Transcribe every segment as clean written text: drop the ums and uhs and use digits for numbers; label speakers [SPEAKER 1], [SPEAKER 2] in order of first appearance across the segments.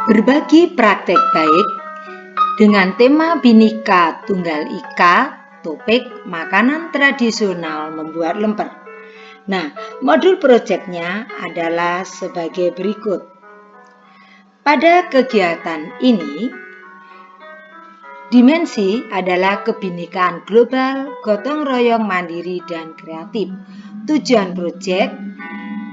[SPEAKER 1] Berbagi praktek baik dengan tema Bhinneka Tunggal Ika, topik makanan tradisional membuat lemper. Nah, modul proyeknya adalah sebagai berikut. Pada kegiatan ini, dimensi adalah kebhinekaan global, gotong royong mandiri dan kreatif. Tujuan proyek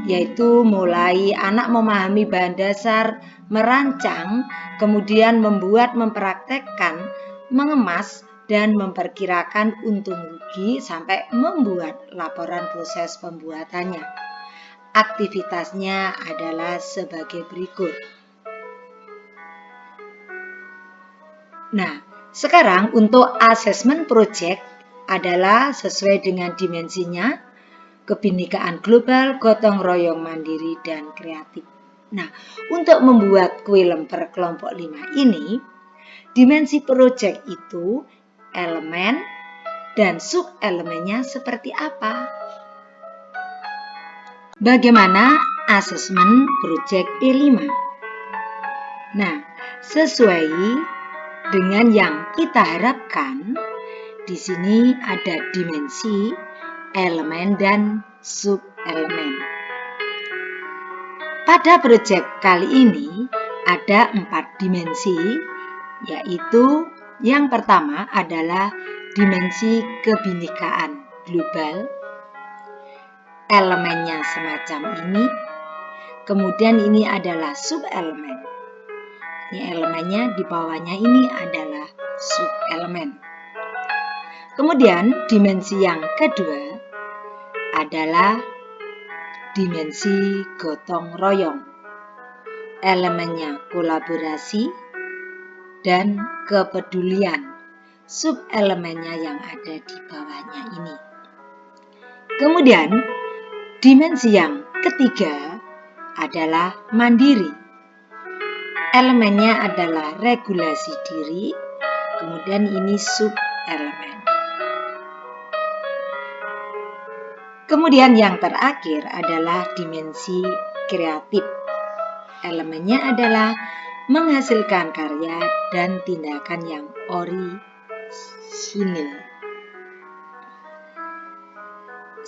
[SPEAKER 1] yaitu mulai anak memahami bahan dasar, merancang, kemudian membuat, mempraktekkan, mengemas, dan memperkirakan untung rugi sampai membuat laporan proses pembuatannya. Aktivitasnya adalah sebagai berikut. Nah, sekarang untuk asesmen proyek adalah sesuai dengan dimensinya, kebhinekaan global, gotong royong mandiri, dan kreatif. Nah, untuk membuat kue lemper kelompok 5 ini, dimensi proyek itu elemen dan sub-elemennya seperti apa? Bagaimana asesmen proyek E5? Nah, sesuai dengan yang kita harapkan, di sini ada dimensi, elemen, dan sub-elemen. Pada proyek kali ini ada 4 dimensi, yaitu yang pertama adalah dimensi kebhinekaan global, elemennya semacam ini, kemudian ini adalah sub-elemen. Ini elemennya di bawahnya ini adalah sub-elemen. Kemudian dimensi yang kedua adalah dimensi gotong royong. Elemennya kolaborasi dan kepedulian. Sub-elemennya yang ada di bawahnya ini. Kemudian dimensi yang ketiga adalah mandiri. Elemennya adalah regulasi diri, kemudian ini sub-elemen. Kemudian yang terakhir adalah dimensi kreatif. Elemennya adalah menghasilkan karya dan tindakan yang orisinil.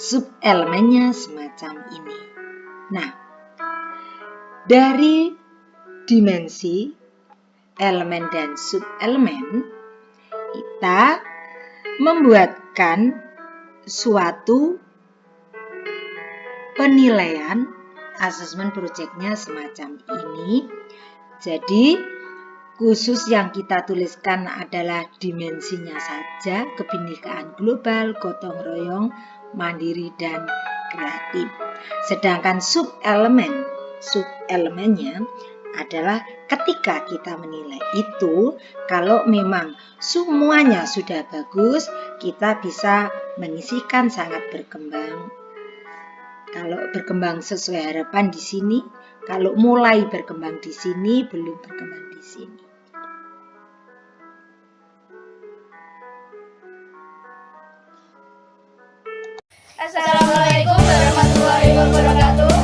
[SPEAKER 1] Sub-elemennya semacam ini. Nah, dari dimensi, elemen, dan sub-elemen, kita membuatkan suatu penilaian asesmen proyeknya semacam ini. Jadi khusus yang kita tuliskan adalah dimensinya saja, kebhinekaan global, gotong royong, mandiri, dan kreatif. Sedangkan sub-elemennya adalah ketika kita menilai itu, kalau memang semuanya sudah bagus, kita bisa menyisihkan sangat berkembang. Kalau berkembang sesuai harapan di sini, kalau mulai berkembang di sini, belum berkembang di sini.
[SPEAKER 2] Assalamualaikum warahmatullahi wabarakatuh.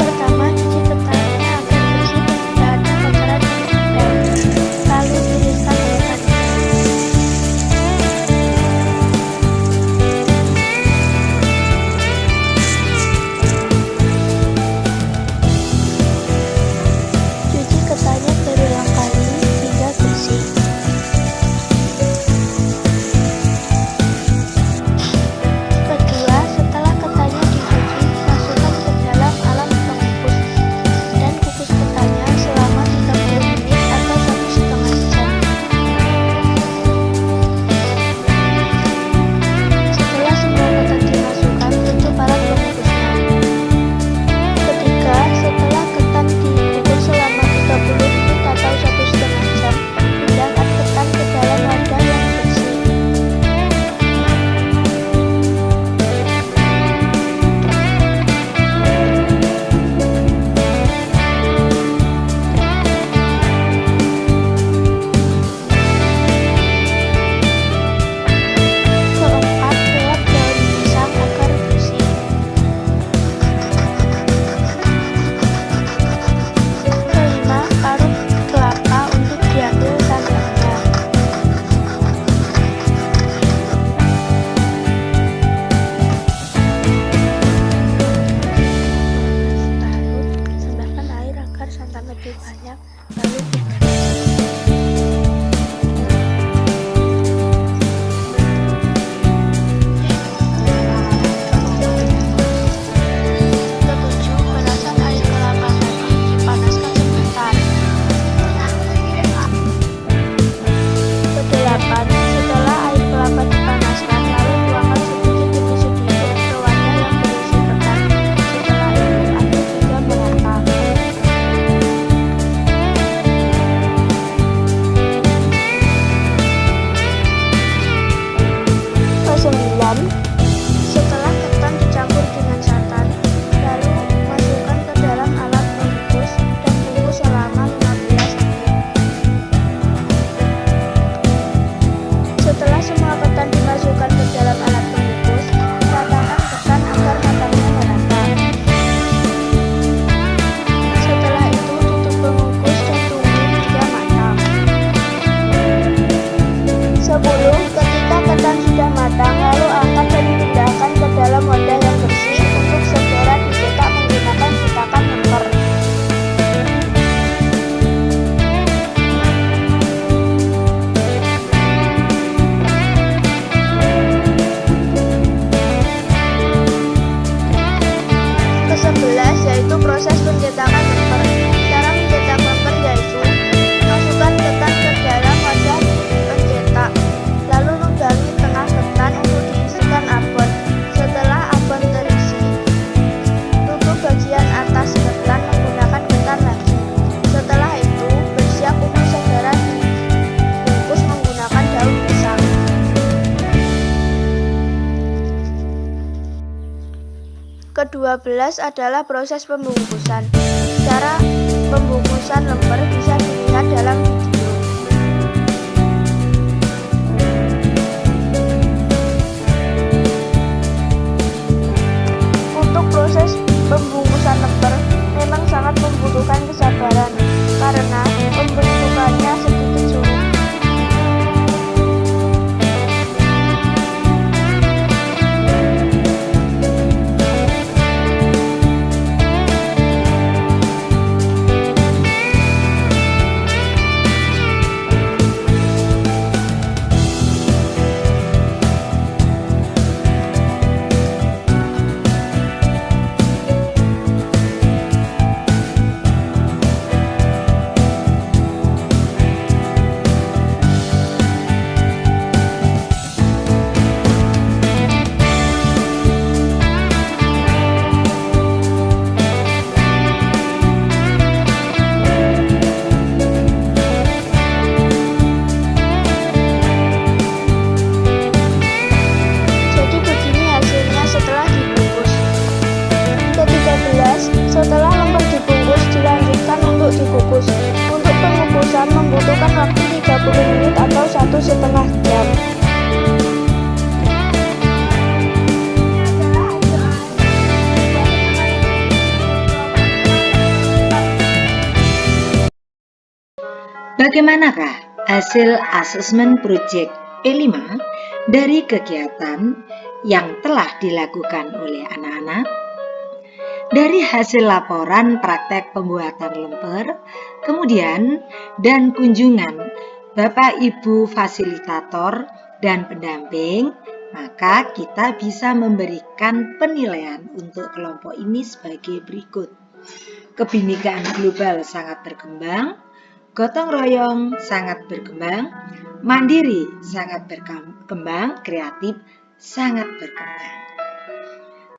[SPEAKER 3] Pertama, cuci lebih banyak, lalu gimana? Ketujuh, perasan air kelapa tadi dipanaskan sebentar. Kedelapan, setelah air kelapa dipanaskan, lalu tuangkan sedikit demi sedikit ke wadah yang berisi ketan. Setelah itu aduk hingga merata. Kesembilan, setelah ketan dicampur dengan santan, lalu masukkan ke dalam alat pembungkus dan tunggu selama 15 menit. Setelah semua ketan dimasukkan ke dalam alat pembungkus, ratakan ketan agar matangnya merata. Setelah itu tutup pembungkus dan tunggu hingga matang. 10. Ketika ketan sudah matang, lalu angkat dan pindahkan ke dalam wadah yang bersih untuk segera dicetak menggunakan cetakan lemper. Ke-11 yaitu proses pencetakan lemper. Cara mencetak lemper yaitu masukkan ketan ke dalam wadah pencetak, lalu lubangi tengah ketan untuk diisikan abon. Setelah abon terisi, tutup bagian atas ketan menggunakan ketan lagi. Setelah itu, bersiap untuk segera dibungkus menggunakan daun pisang. Ke-12 adalah proses pembungkusan. Cara pembungkusan lemper bisa dilihat dalam video. Untuk proses pembungkusan lemper memang sangat membutuhkan kesabaran karena pembentukannya sedikit sulit. Setelah lemper dibungkus, dilanjutkan untuk dikukus. Untuk pengukusan membutuhkan waktu 30 menit atau 1,5 jam.
[SPEAKER 1] Bagaimanakah hasil asesmen proyek P5 dari kegiatan yang telah dilakukan oleh anak-anak? Dari hasil laporan praktek pembuatan lemper, kemudian dan kunjungan Bapak Ibu fasilitator dan pendamping, maka kita bisa memberikan penilaian untuk kelompok ini sebagai berikut. Kebinekaan global sangat berkembang, gotong royong sangat berkembang, mandiri sangat berkembang, kreatif sangat berkembang.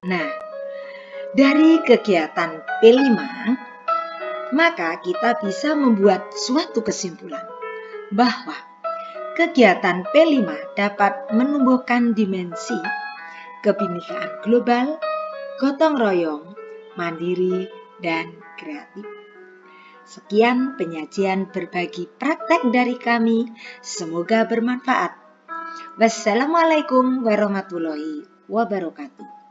[SPEAKER 1] Nah, dari kegiatan P5, maka kita bisa membuat suatu kesimpulan bahwa kegiatan P5 dapat menumbuhkan dimensi kebinekaan global, gotong royong, mandiri, dan kreatif. Sekian penyajian berbagi praktek dari kami, semoga bermanfaat. Wassalamualaikum warahmatullahi wabarakatuh.